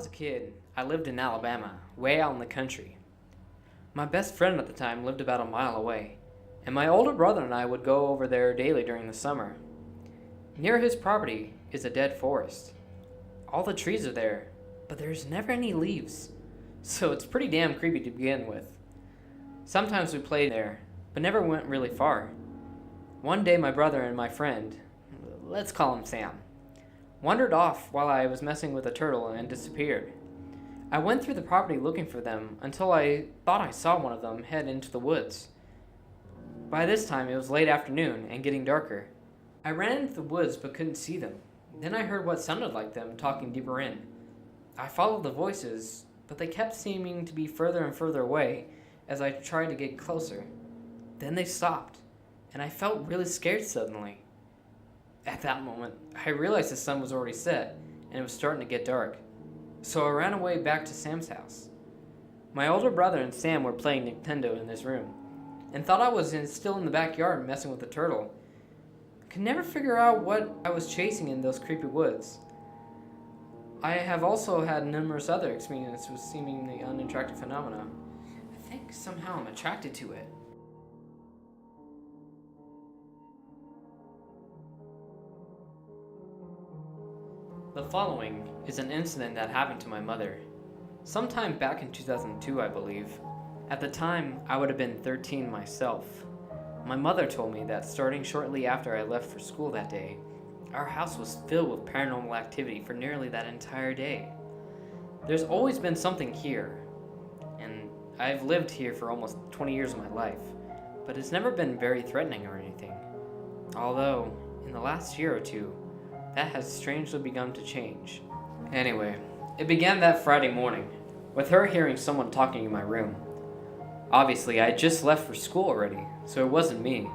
was a kid, I lived in Alabama, way out in the country. My best friend at the time lived about a mile away, and my older brother and I would go over there daily during the summer. Near his property is a dead forest. All the trees are there, but there's never any leaves, so it's pretty damn creepy to begin with. Sometimes we played there, but never went really far. One day my brother and my friend, let's call him Sam, wandered off while I was messing with a turtle and disappeared. I went through the property looking for them until I thought I saw one of them head into the woods. By this time it was late afternoon and getting darker. I ran into the woods but couldn't see them. Then I heard what sounded like them talking deeper in. I followed the voices, but they kept seeming to be further and further away as I tried to get closer. Then they stopped, and I felt really scared suddenly. At that moment, I realized the sun was already set, and it was starting to get dark. So I ran away back to Sam's house. My older brother and Sam were playing Nintendo in his room, and thought I was still in the backyard messing with the turtle. I could never figure out what I was chasing in those creepy woods. I have also had numerous other experiences with seemingly unattractive phenomena. I think somehow I'm attracted to it. The following is an incident that happened to my mother. Sometime back in 2002, I believe. At the time, I would have been 13 myself. My mother told me that starting shortly after I left for school that day, our house was filled with paranormal activity for nearly that entire day. There's always been something here, and I've lived here for almost 20 years of my life, but it's never been very threatening or anything. Although, in the last year or two, that has strangely begun to change. Anyway, it began that Friday morning, with her hearing someone talking in my room. Obviously, I had just left for school already, so it wasn't me.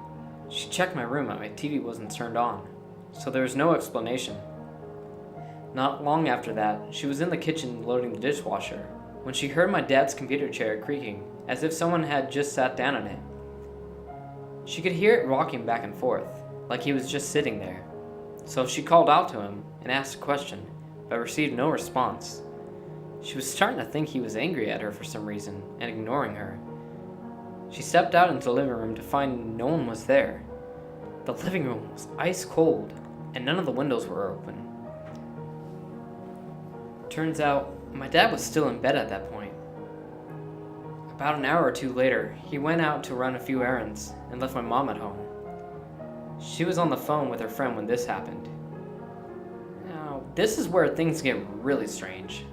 She checked my room and my TV wasn't turned on, so there was no explanation. Not long after that, she was in the kitchen loading the dishwasher, when she heard my dad's computer chair creaking, as if someone had just sat down in it. She could hear it rocking back and forth, like he was just sitting there. So she called out to him and asked a question, but received no response. She was starting to think he was angry at her for some reason and ignoring her. She stepped out into the living room to find no one was there. The living room was ice cold and none of the windows were open. Turns out, my dad was still in bed at that point. About an hour or two later, he went out to run a few errands and left my mom at home. She was on the phone with her friend when this happened. Now, this is where things get really strange.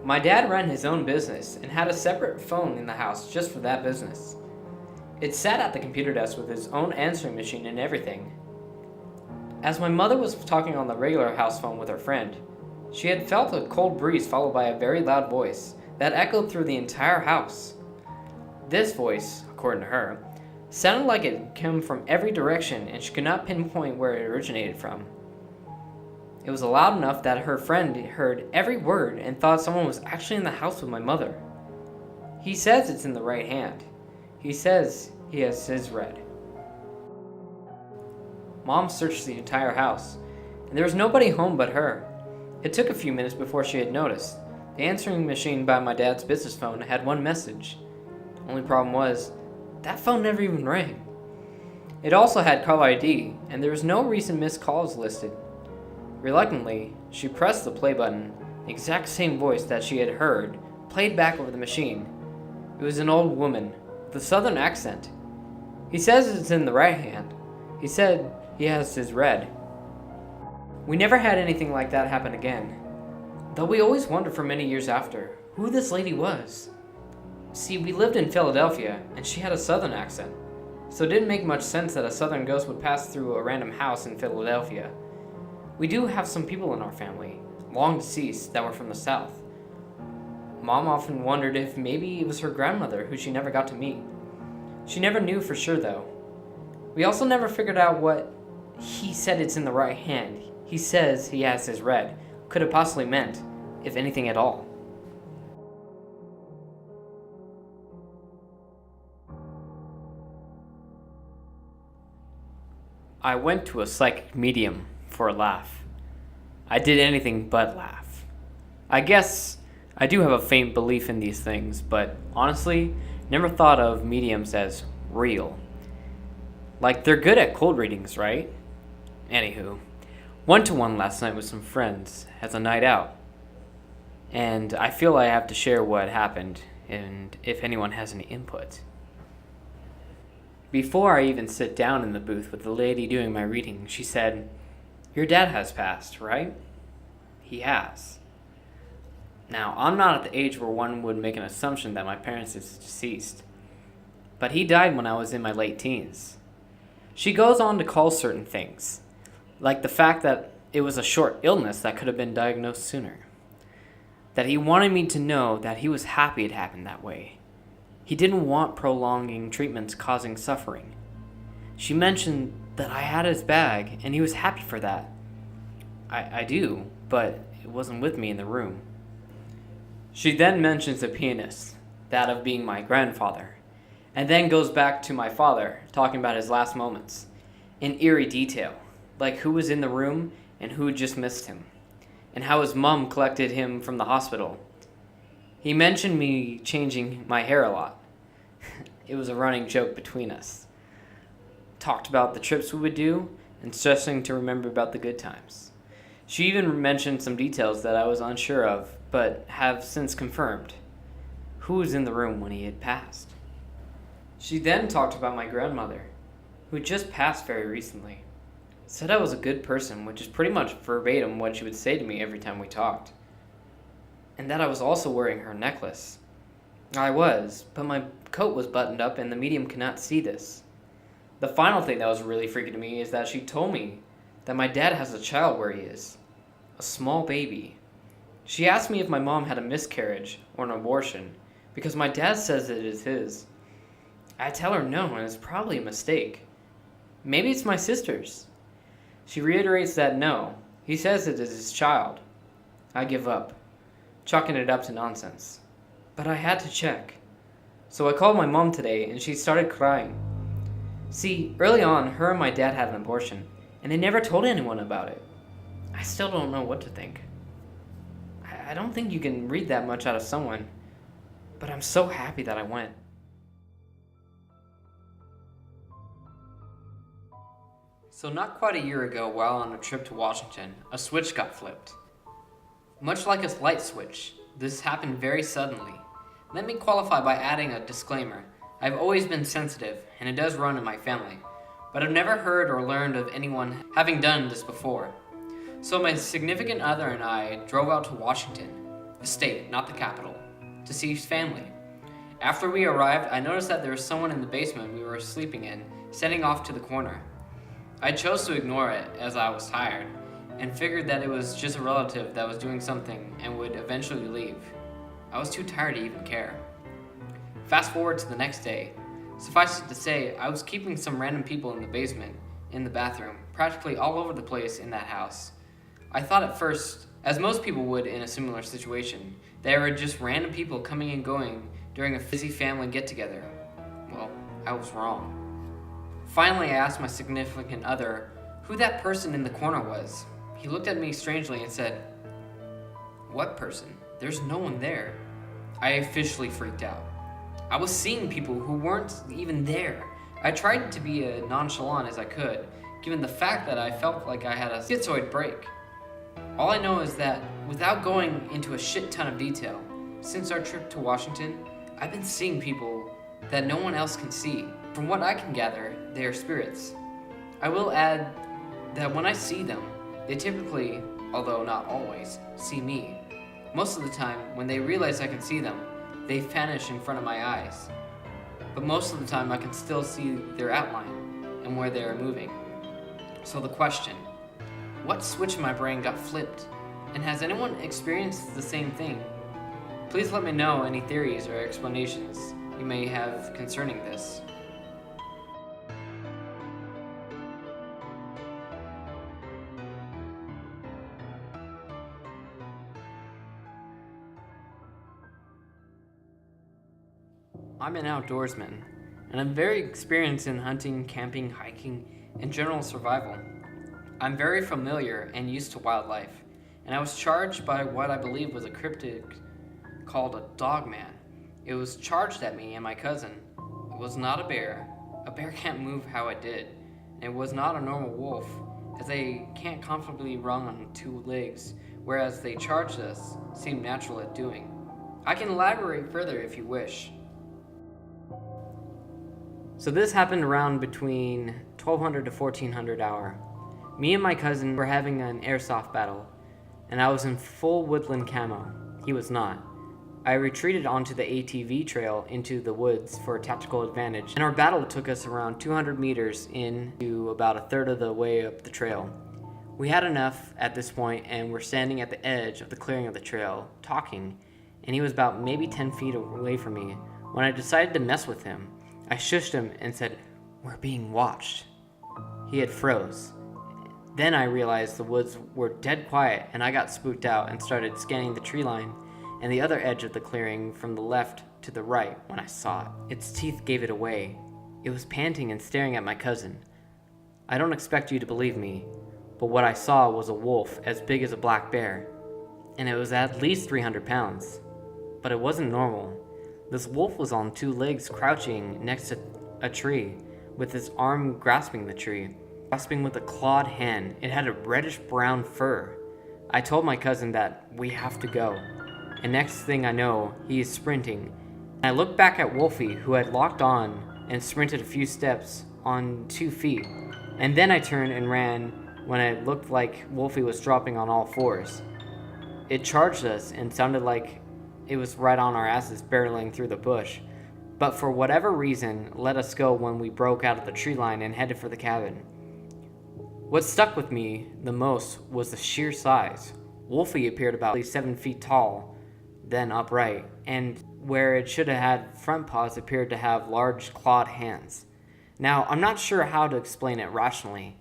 My dad ran his own business and had a separate phone in the house just for that business. It sat at the computer desk with his own answering machine and everything. As my mother was talking on the regular house phone with her friend, she had felt a cold breeze followed by a very loud voice that echoed through the entire house. This voice, according to her, sounded like it came from every direction and she could not pinpoint where it originated from. It was loud enough that her friend heard every word and thought someone was actually in the house with my mother. He says it's in the right hand. He says he has his red. Mom searched the entire house, and there was nobody home but her. It took a few minutes before she had noticed. The answering machine by my dad's business phone had one message. Only problem was, that phone never even rang. It also had caller ID, and there was no recent missed calls listed. Reluctantly, she pressed the play button. The exact same voice that she had heard played back over the machine. It was an old woman with a southern accent. He says it's in the right hand. He said he has his red. We never had anything like that happen again, though we always wondered for many years after who this lady was. See, we lived in Philadelphia, and she had a southern accent, so it didn't make much sense that a southern ghost would pass through a random house in Philadelphia. We do have some people in our family, long deceased, that were from the south. Mom often wondered if maybe it was her grandmother who she never got to meet. She never knew for sure though. We also never figured out what he said it's in the right hand. He says he has his red could have possibly meant, if anything at all. I went to a psychic medium for a laugh. I did anything but laugh. I guess I do have a faint belief in these things, but honestly, never thought of mediums as real. Like, they're good at cold readings, right? Anywho, 1-to-1 last night with some friends as a night out, and I feel I have to share what happened and if anyone has any input. Before I even sit down in the booth with the lady doing my reading, she said, "Your dad has passed, right?" He has. Now, I'm not at the age where one would make an assumption that my parents is deceased, but he died when I was in my late teens. She goes on to call certain things, like the fact that it was a short illness that could have been diagnosed sooner. That he wanted me to know that he was happy it happened that way. He didn't want prolonging treatments causing suffering. She mentioned that I had his bag and he was happy for that. I do, but it wasn't with me in the room. She then mentions the pianist, that of being my grandfather, and then goes back to my father, talking about his last moments, in eerie detail, like who was in the room and who just missed him, and how his mom collected him from the hospital. He mentioned me changing my hair a lot. It was a running joke between us. Talked about the trips we would do, and stressing to remember about the good times. She even mentioned some details that I was unsure of, but have since confirmed. Who was in the room when he had passed? She then talked about my grandmother, who had just passed very recently. Said I was a good person, which is pretty much verbatim what she would say to me every time we talked. And that I was also wearing her necklace. I was, but my coat was buttoned up and the medium could not see this. The final thing that was really freaky to me is that she told me that my dad has a child where he is. A small baby. She asked me if my mom had a miscarriage or an abortion, because my dad says it is his. I tell her no, and it's probably a mistake. Maybe it's my sister's. She reiterates that no, he says it is his child. I give up, chalking it up to nonsense. But I had to check. So I called my mom today, and she started crying. See, early on, her and my dad had an abortion, and they never told anyone about it. I still don't know what to think. I don't think you can read that much out of someone, but I'm so happy that I went. So not quite a year ago, while on a trip to Washington, a switch got flipped. Much like a light switch, this happened very suddenly. Let me qualify by adding a disclaimer. I've always been sensitive, and it does run in my family, but I've never heard or learned of anyone having done this before. So my significant other and I drove out to Washington, the state, not the capital, to see his family. After we arrived, I noticed that there was someone in the basement we were sleeping in, setting off to the corner. I chose to ignore it as I was tired, and figured that it was just a relative that was doing something and would eventually leave. I was too tired to even care. Fast forward to the next day. Suffice it to say, I was keeping some random people in the basement, in the bathroom, practically all over the place in that house. I thought at first, as most people would in a similar situation, they were just random people coming and going during a busy family get-together. Well, I was wrong. Finally, I asked my significant other who that person in the corner was. He looked at me strangely and said, "What person? There's no one there." I officially freaked out. I was seeing people who weren't even there. I tried to be as nonchalant as I could, given the fact that I felt like I had a schizoid break. All I know is that, without going into a shit ton of detail, since our trip to Washington, I've been seeing people that no one else can see. From what I can gather, they are spirits. I will add that when I see them, they typically, although not always, see me. Most of the time, when they realize I can see them, they vanish in front of my eyes. But most of the time, I can still see their outline and where they are moving. So the question, what switch in my brain got flipped? And has anyone experienced the same thing? Please let me know any theories or explanations you may have concerning this. I'm an outdoorsman, and I'm very experienced in hunting, camping, hiking, and general survival. I'm very familiar and used to wildlife, and I was charged by what I believe was a cryptid called a dogman. It was charged at me and my cousin. It was not a bear. A bear can't move how it did. And it was not a normal wolf, as they can't comfortably run on two legs, whereas they charged us seemed natural at doing. I can elaborate further if you wish. So this happened around between 1200 to 1400 hour. Me and my cousin were having an airsoft battle, and I was in full woodland camo. He was not. I retreated onto the ATV trail into the woods for a tactical advantage, and our battle took us around 200 meters in to about a third of the way up the trail. We had enough at this point and were standing at the edge of the clearing of the trail, talking, and he was about maybe 10 feet away from me when I decided to mess with him. I shushed him and said, "We're being watched." He had froze. Then I realized the woods were dead quiet, and I got spooked out and started scanning the tree line and the other edge of the clearing from the left to the right when I saw it. Its teeth gave it away. It was panting and staring at my cousin. I don't expect you to believe me, but what I saw was a wolf as big as a black bear, and it was at least 300 pounds. But it wasn't normal. This wolf was on two legs, crouching next to a tree, with its arm grasping the tree, grasping with a clawed hand. It had a reddish-brown fur. I told my cousin that we have to go, and next thing I know, he is sprinting. I looked back at Wolfie, who had locked on and sprinted a few steps on 2 feet, and then I turned and ran when it looked like Wolfie was dropping on all fours. It charged us and sounded like it was right on our asses, barreling through the bush, but for whatever reason let us go when we broke out of the tree line and headed for the cabin. What stuck with me the most was the sheer size. Wolfie appeared about 7 feet tall, then upright, and where it should have had front paws appeared to have large clawed hands. Now, I'm not sure how to explain it rationally.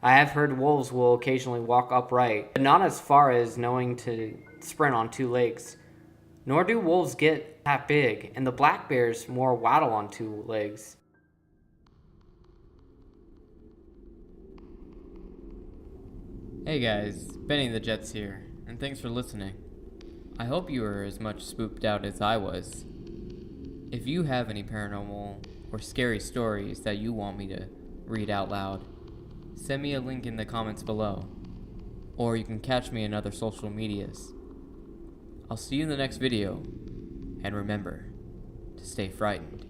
I have heard wolves will occasionally walk upright, but not as far as knowing to sprint on 2 legs. Nor do wolves get that big, and the black bears more waddle on 2 legs. Hey guys, Benny the Jets here, and thanks for listening. I hope you were as much spooked out as I was. If you have any paranormal or scary stories that you want me to read out loud, send me a link in the comments below, or you can catch me in other social medias. I'll see you in the next video, and remember to stay frightened.